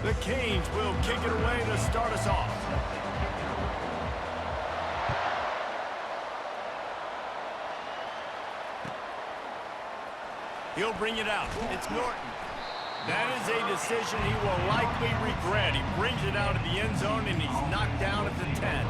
The Canes will kick it away to start us off. He'll bring it out. It's Norton. That is a decision he will likely regret. He brings it out of the end zone, and he's knocked down at the 10.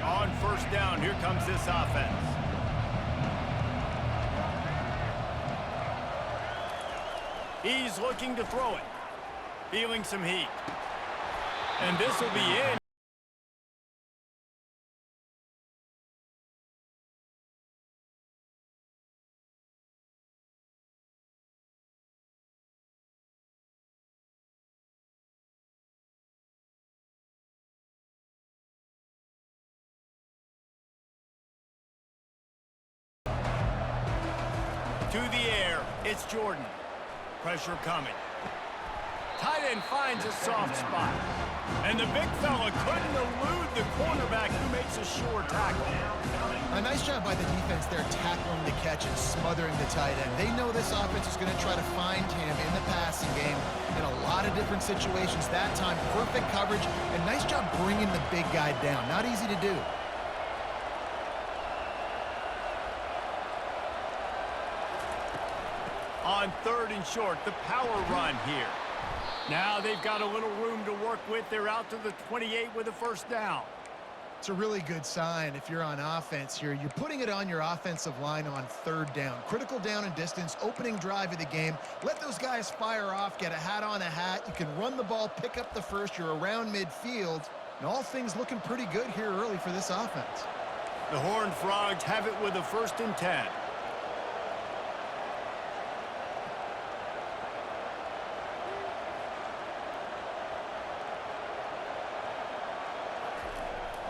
On first down, here comes this offense. He's looking to throw it. Feeling some heat. And this will be in. To the air, it's Jordan. Pressure coming. Tight end finds a soft spot. And the big fella couldn't elude the cornerback who makes a sure tackle. A nice job by the defense there tackling the catch and smothering the tight end. They know this offense is going to try to find him in the passing game in a lot of different situations. That time, perfect coverage and nice job bringing the big guy down. Not easy to do. On third and short, the power run here. Now they've got a little room to work with. They're out to the 28 with a first down. It's a really good sign if you're on offense here. You're putting it on your offensive line on third down. Critical down and distance, opening drive of the game. Let those guys fire off, get a hat on a hat. You can run the ball, pick up the first. You're around midfield. And all things looking pretty good here early for this offense. The Horned Frogs have it with a first and 10.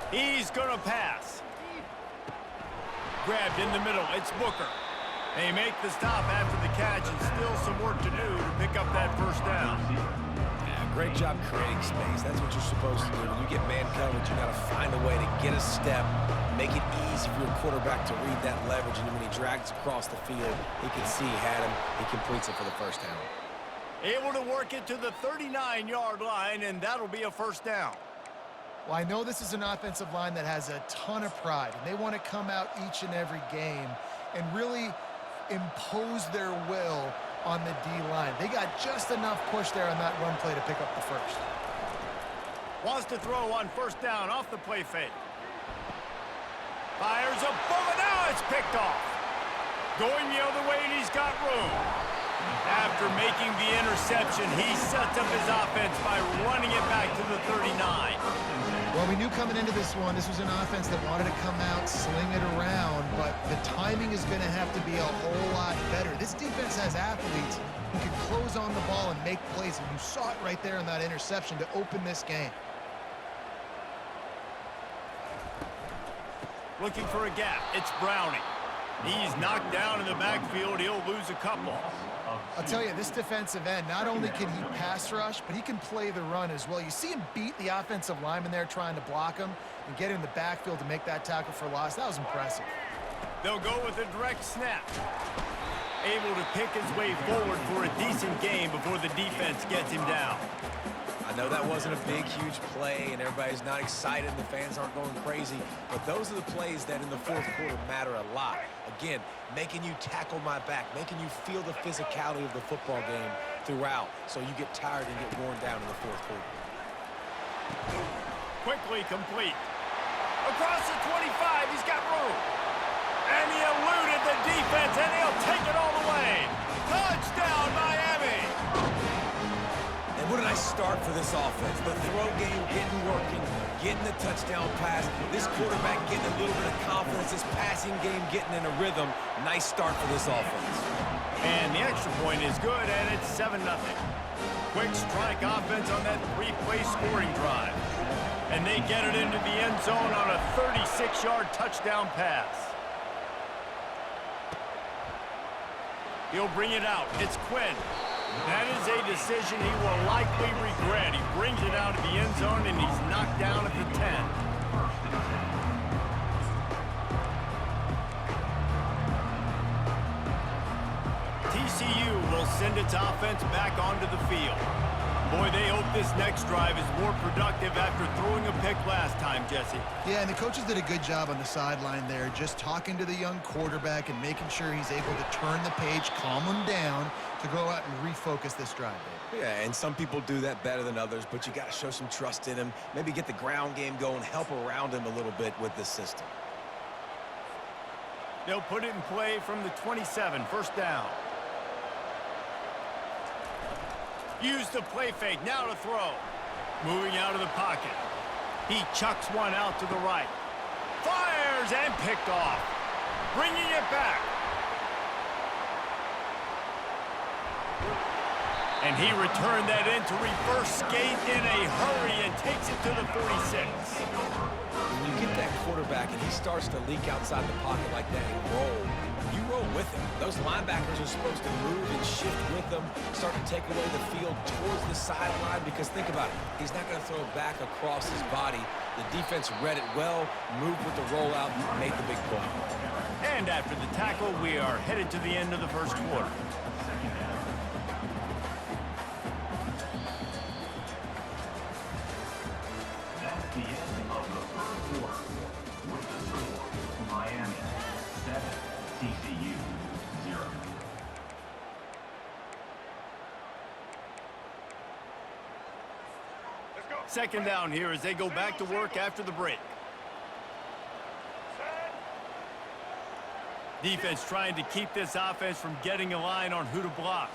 He's going to pass. Grabbed in the middle. It's Booker. They make the stop after the catch, and still some work to do to pick up that first down. Yeah, great job creating space. That's what you're supposed to do. When you get man coverage, you got to find a way to get a step, make it easy for your quarterback to read that leverage, and when he drags across the field, he can see he had him. He completes it for the first down. Able to work it to the 39-yard line, and that'll be a first down. Well, I know this is an offensive line that has a ton of pride, and they want to come out each and every game and really impose their will on the D-line. They got just enough push there on that run play to pick up the first. Wants to throw on first down off the play fake. Fires a bullet. Now it's picked off. Going the other way, and he's got room. After making the interception, he sets up his offense by running it back to the 39. Well, we knew coming into this one, this was an offense that wanted to come out, sling it around, but the timing is going to have to be a whole lot better. This defense has athletes who can close on the ball and make plays, and you saw it right there in that interception to open this game. Looking for a gap. It's Browning. He's knocked down in the backfield. He'll lose a couple. I'll tell you, this defensive end, not only can he pass rush, but he can play the run as well. You see him beat the offensive lineman there trying to block him and get in the backfield to make that tackle for loss. That was impressive. They'll go with a direct snap. Able to pick his way forward for a decent game before the defense gets him down. I know that wasn't a big, huge play, and everybody's not excited, and the fans aren't going crazy, but those are the plays that in the fourth quarter matter a lot. Again, making you tackle my back, making you feel the physicality of the football game throughout, so you get tired and get worn down in the fourth quarter. Quickly complete. Across the 25, he's got room. And he eluded the defense, and he'll take it all the way. Touchdown, Miami! And what a nice start for this offense. The throw game getting working, getting the touchdown pass. This quarterback getting a little bit of confidence. This passing game getting in a rhythm. Nice start for this offense. And the extra point is good, and it's 7-0. Quick strike offense on that three-play scoring drive. And they get it into the end zone on a 36-yard touchdown pass. He'll bring it out. It's Quinn. That is a decision he will likely regret. He brings it out of the end zone, and he's knocked down at the 10. TCU will send its offense back onto the field. Boy, they hope this next drive is more productive after throwing a pick last time, Jesse. Yeah, and the coaches did a good job on the sideline there, just talking to the young quarterback and making sure he's able to turn the page, calm him down to go out and refocus this drive, Dave. Yeah, and some people do that better than others, but you got to show some trust in him, maybe get the ground game going, help around him a little bit with this system. They'll put it in play from the 27, first down. Use the play fake, now to throw. Moving out of the pocket. He chucks one out to the right. Fires and picked off. Bringing it back. And he returned that into reverse skate in a hurry and takes it to the 46. When you get that quarterback and he starts to leak outside the pocket like that and roll, you roll with him. Those linebackers are supposed to move and shift with them, start to take away the field towards the sideline, because think about it, he's not going to throw it back across his body. The defense read it well, moved with the rollout, made the big play. And after the tackle, we are headed to the end of the first quarter. That's the end of the first quarter. With the score, Miami 7, TCU 0. Second down here as they go back to work after the break. Defense trying to keep this offense from getting a line on who to block.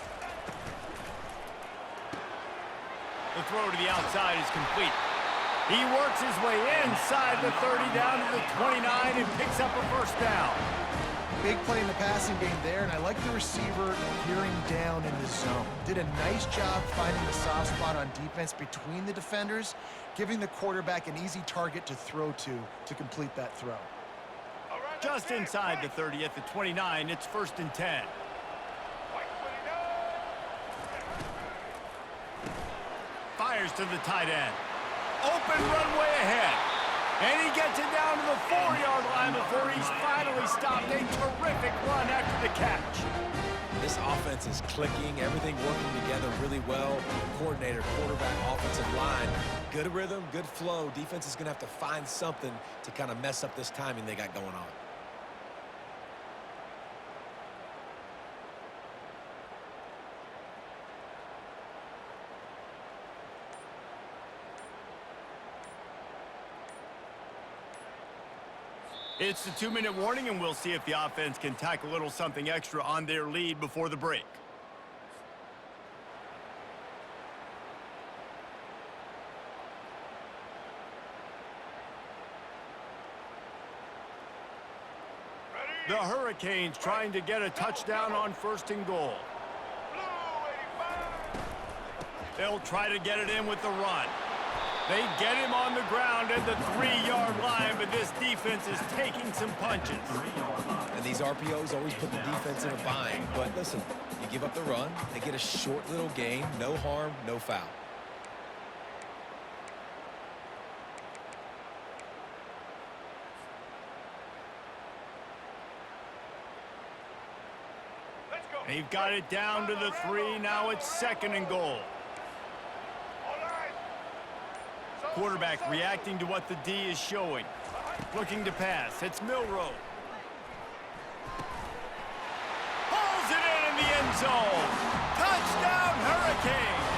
The throw to the outside is complete. He works his way inside the 30 down to the 29 and picks up a first down. Big play in the passing game there, and I like the receiver gearing down in the zone. Did a nice job finding the soft spot on defense between the defenders, giving the quarterback an easy target to throw to complete that throw. Just inside the 30 at the 29, it's 1st and 10. Fires to the tight end. Open runway ahead. And he gets it down to the 4-yard line before he's finally stopped. A terrific run after the catch. This offense is clicking, everything working together really well. Coordinator, quarterback, offensive line. Good rhythm, good flow. Defense is going to have to find something to kind of mess up this timing they got going on. It's the 2-minute warning, and we'll see if the offense can tack a little something extra on their lead before the break. The Hurricanes trying to get a touchdown on 1st and goal. They'll try to get it in with the run. They get him on the ground at the 3-yard line, but this defense is taking some punches. And these RPOs always put the defense in a bind. But listen, you give up the run, they get a short little gain, no harm, no foul. They've got it down to the 3. Now it's 2nd and goal. Quarterback reacting to what the D is showing. Looking to pass. It's MILROE. Pulls it in the end zone. Touchdown, Hurricanes.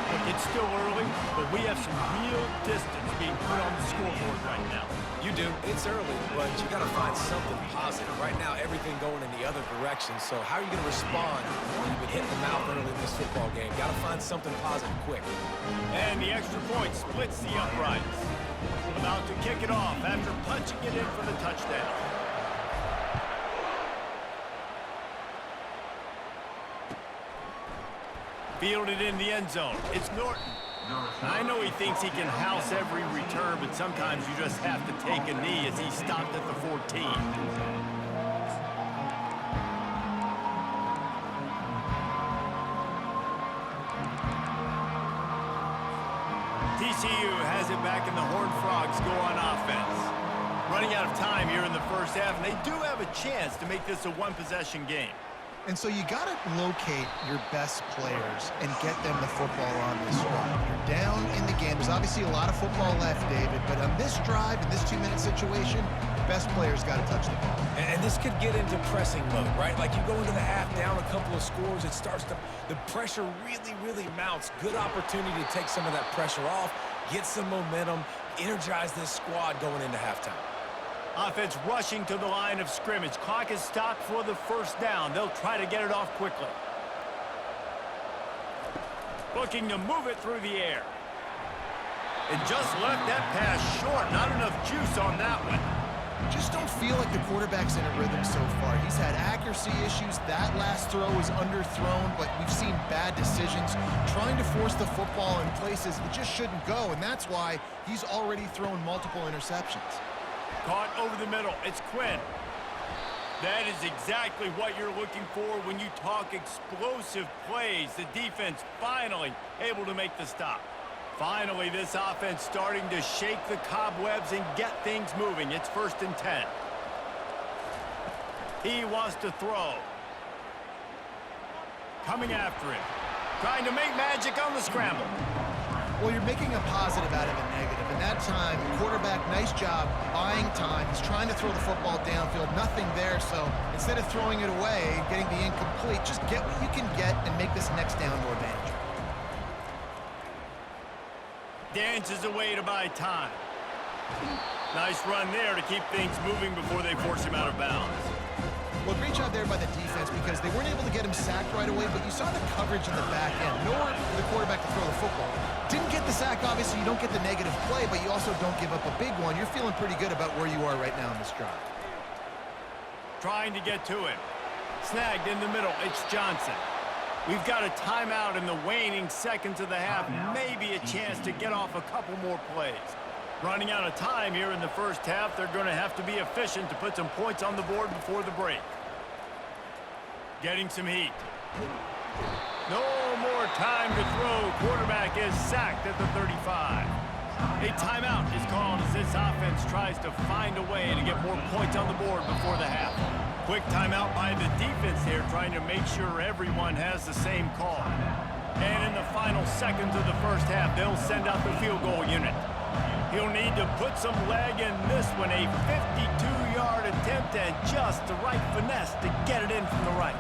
Look, it's still early, but we have some real distance being put on the scoreboard right now. You do. It's early, but you got to find something positive. Right now, everything going in the other direction. So how are you going to respond when you've been hitting the mouth early in this football game? Got to find something positive quick. And the extra point splits the uprights. About to kick it off after punching it in for the touchdown. Fielded in the end zone. It's Norton. I know he thinks he can house every return, but sometimes you just have to take a knee as he stopped at the 14. TCU has it back, and the Horned Frogs go on offense. Running out of time here in the first half, and they do have a chance to make this a one-possession game. And so you got to locate your best players and get them the football on this drive. You're down in the game. There's obviously a lot of football left, David, but on this drive, in this 2-minute situation, best players got to touch the ball. And this could get into pressing mode, right? Like you go into the half down a couple of scores, it starts to, the pressure really mounts. Good opportunity to take some of that pressure off, get some momentum, energize this squad going into halftime. Offense rushing to the line of scrimmage. Clock is stopped for the first down. They'll try to get it off quickly. Looking to move it through the air. And just left that pass short. Not enough juice on that one. Just don't feel like the quarterback's in a rhythm so far. He's had accuracy issues. That last throw was underthrown, but we've seen bad decisions trying to force the football in places it just shouldn't go, and that's why he's already thrown multiple interceptions. Caught over the middle. It's Quinn. That is exactly what you're looking for when you talk explosive plays. The defense finally able to make the stop. Finally, this offense starting to shake the cobwebs and get things moving. It's 1st and 10. He wants to throw. Coming after him. Trying to make magic on the scramble. Well, you're making a positive out of a negative. And that time, quarterback, nice job buying time. He's trying to throw the football downfield. Nothing there, so instead of throwing it away and getting the incomplete, just get what you can get and make this next down more manageable. Dances away to buy time. Nice run there to keep things moving before they force him out of bounds. Well, great job there by the defense because they weren't able to get him sacked right away, but you saw the coverage in the back end. Nowhere for the quarterback to throw the football. Didn't get the sack, obviously. You don't get the negative play, but you also don't give up a big one. You're feeling pretty good about where you are right now in this drive. Trying to get to him. Snagged in the middle. It's Johnson. We've got a timeout in the waning seconds of the half. Maybe a chance to get off a couple more plays. Running out of time here in the first half. They're going to have to be efficient to put some points on the board before the break. Getting some heat. No more time to throw. Quarterback is sacked at the 35. A timeout is called as this offense tries to find a way to get more points on the board before the half. Quick timeout by the defense here, trying to make sure everyone has the same call. And in the final seconds of the first half, they'll send out the field goal unit. He'll need to put some leg in this one. A 52-yard attempt and just the right finesse to get it in from the right.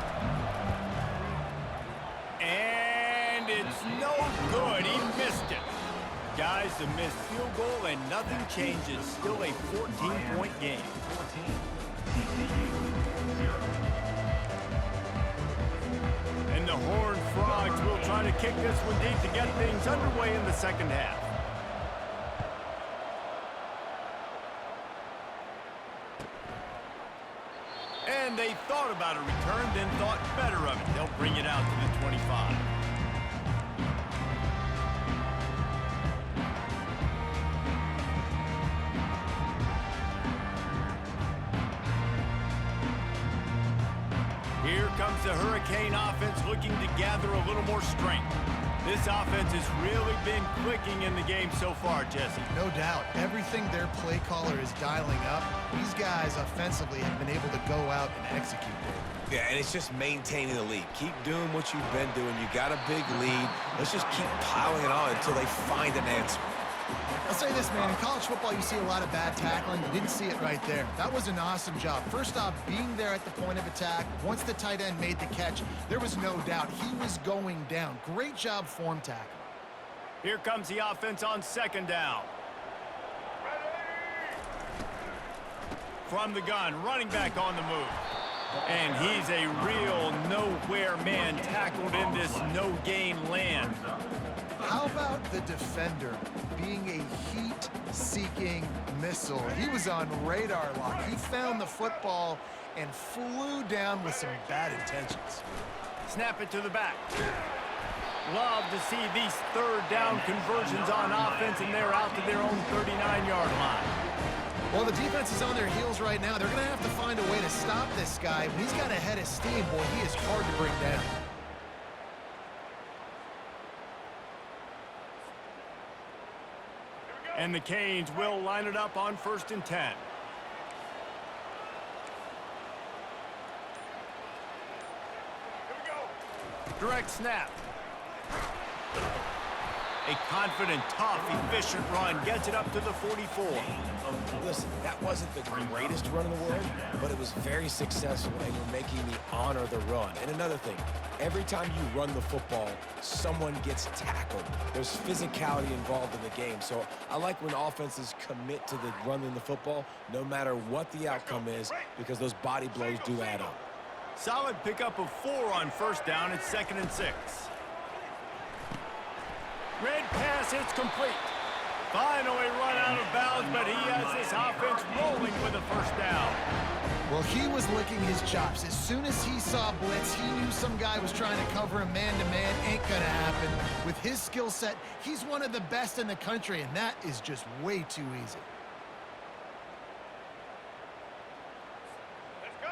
And it's no good. He missed it. Guys, a missed field goal and nothing changes. Still a 14-point game. 14, TCU 0. And the Horned Frogs will try to kick this one deep to get things underway in the second half. And they thought about a return, then thought better of it. They'll bring it out to the 25. Here comes the Hurricane offense looking to gather a little more strength. This offense has really been clicking in the game so far, Jesse. No doubt. Everything their play caller is dialing up, these guys offensively have been able to go out and execute it. Yeah, and it's just maintaining the lead. Keep doing what you've been doing. You got a big lead. Let's just keep piling it on until they find an answer. I'll say this, man. In college football, you see a lot of bad tackling. You didn't see it right there. That was an awesome job. First off, being there at the point of attack. Once the tight end made the catch, there was no doubt he was going down. Great job form tackling. Here comes the offense on second down. From the gun, running back on the move. And he's a real nowhere man tackled in this no-gain land. How about the defender being a heat-seeking missile? He was on radar lock. He found the football and flew down with some bad intentions. Snap it to the back. Love to see these third down conversions on offense, and they're out to their own 39-yard line. Well, the defense is on their heels right now. They're going to have to find a way to stop this guy. When he's got a head of steam, boy, he is hard to bring down. And the Canes will line it up on 1st and 10. Direct snap. A confident, tough, efficient run gets it up to the 44. Listen, that wasn't the greatest run in the world, but it was very successful, and you're making me honor the run. And another thing, every time you run the football, someone gets tackled. There's physicality involved in the game. So I like when offenses commit to the running the football, no matter what the outcome is, because those body blows do add up. Solid pickup of 4 on first down. It's 2nd and 6. Red pass hits complete. Finally run out of bounds, but he has this offense rolling with a first down. Well, he was licking his chops. As soon as he saw blitz, he knew some guy was trying to cover him man-to-man. Ain't gonna happen. With his skill set, he's one of the best in the country, and that is just way too easy.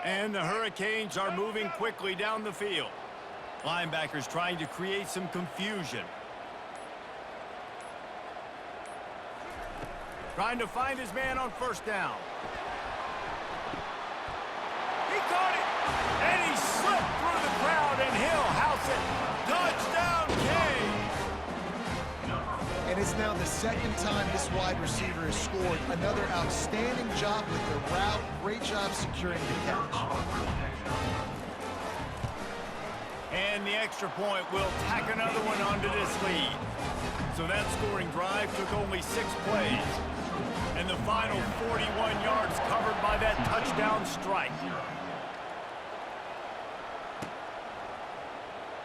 And the Hurricanes are moving quickly down the field. Linebackers trying to create some confusion. Trying to find his man on first down. He caught it, and he slipped through the crowd, and he'll house it. Touchdown, Kane! And it's now the 2nd time this wide receiver has scored. Another outstanding job with the route. Great job securing the catch. And the extra point will tack another one onto this lead. So that scoring drive took only 6 plays. And the final 41 yards covered by that touchdown strike.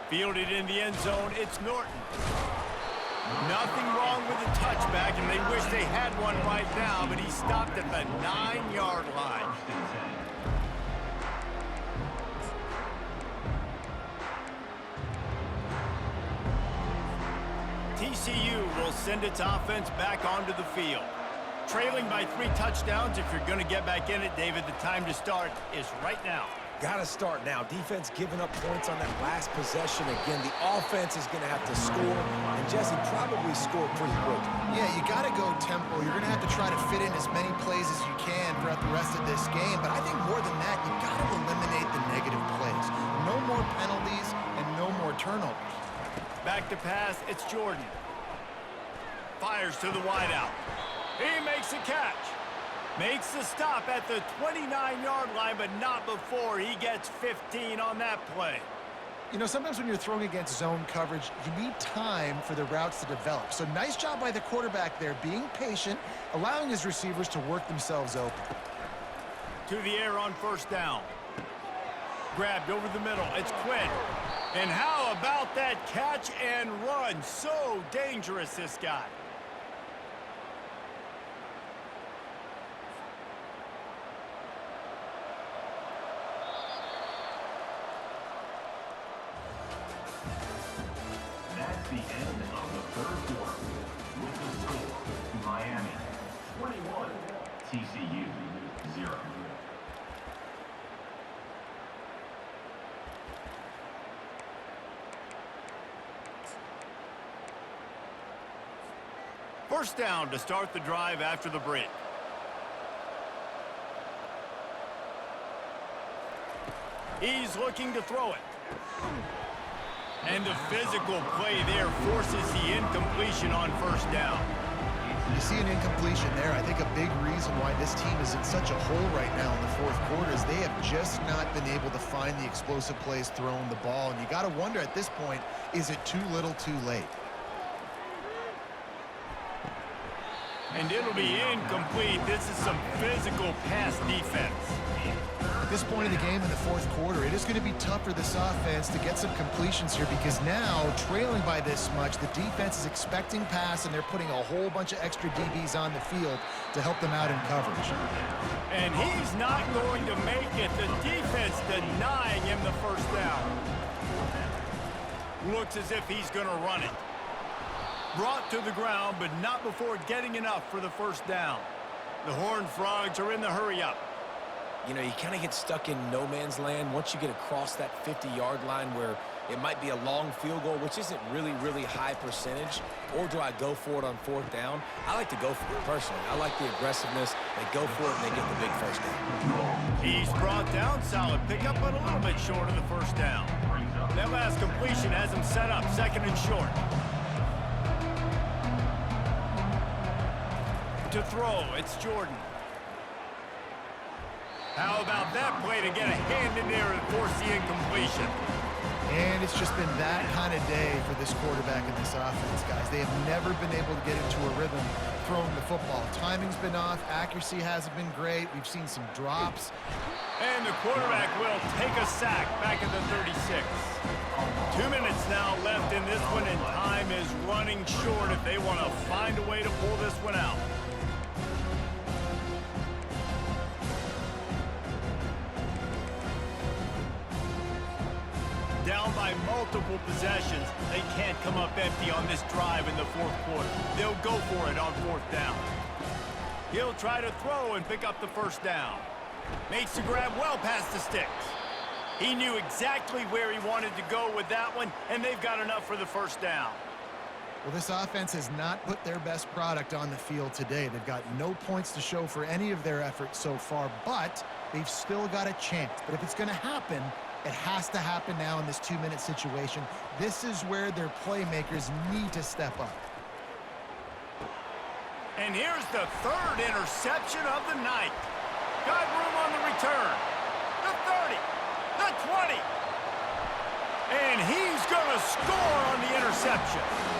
Fielded in the end zone, it's Norton. Nothing wrong with the touchback, and they wish they had one right now, but he stopped at the 9-yard line. TCU will send its offense back onto the field. Trailing by 3 touchdowns. If you're going to get back in it, David, the time to start is right now. Got to start now. Defense giving up points on that last possession. Again, the offense is going to have to score, and Jesse probably scored pretty quick. Yeah, you got to go tempo. You're going to have to try to fit in as many plays as you can throughout the rest of this game. But I think more than that, you got to eliminate the negative plays. No more penalties and no more turnovers. Back to pass, it's Jordan. Fires to the wideout. He makes a catch. Makes the stop at the 29-yard line, but not before he gets 15 on that play. You know, sometimes when you're throwing against zone coverage, you need time for the routes to develop. So nice job by the quarterback there, being patient, allowing his receivers to work themselves open. To the air on first down. Grabbed over the middle. It's Quinn. And how about that catch and run? So dangerous, this guy. That's the end of the 3rd quarter. With the score, Miami 21, TCU 0. First down to start the drive after the break. He's looking to throw it. And the physical play there forces the incompletion on first down. You see an incompletion there. I think a big reason why this team is in such a hole right now in the 4th quarter is they have just not been able to find the explosive plays throwing the ball. And you got to wonder at this point, is it too little too late? And it'll be incomplete. This is some physical pass defense. At this point of the game in the 4th quarter, it is going to be tough for this offense to get some completions here because now, trailing by this much, the defense is expecting pass and they're putting a whole bunch of extra DBs on the field to help them out in coverage. And he's not going to make it. The defense denying him the first down. Looks as if he's going to run it. Brought to the ground, but not before getting enough for the first down. The Horned Frogs are in the hurry-up. You know, you kind of get stuck in no man's land once you get across that 50-yard line where it might be a long field goal, which isn't really high percentage, or do I go for it on 4th down? I like to go for it personally. I like the aggressiveness. They go for it and they get the big first down. He's brought down. Solid pickup, but a little bit short of the first down. That last completion has him set up, 2nd and short. To throw, it's Jordan. How about that play to get a hand in there and force the incompletion? And it's just been that kind of day for this quarterback and this offense, guys. They have never been able to get into a rhythm throwing the football. Timing's been off. Accuracy hasn't been great. We've seen some drops. And the quarterback will take a sack back at the 36. 2 minutes now left in this one, and time is running short if they want to find a way to pull this one out. Down by multiple possessions, they can't come up empty on this drive in the 4th quarter. They'll go for it on 4th down. He'll try to throw and pick up the 1st down. Makes the grab well past the sticks. He knew exactly where he wanted to go with that one, and they've got enough for the 1st down. Well, this offense has not put their best product on the field today. They've got no points to show for any of their efforts so far, but they've still got a chance. But if it's going to happen, it has to happen now in this 2-minute situation. This is where their playmakers need to step up. And here's the 3rd interception of the night. Got room on the return. The 30, the 20. And he's going to score on the interception.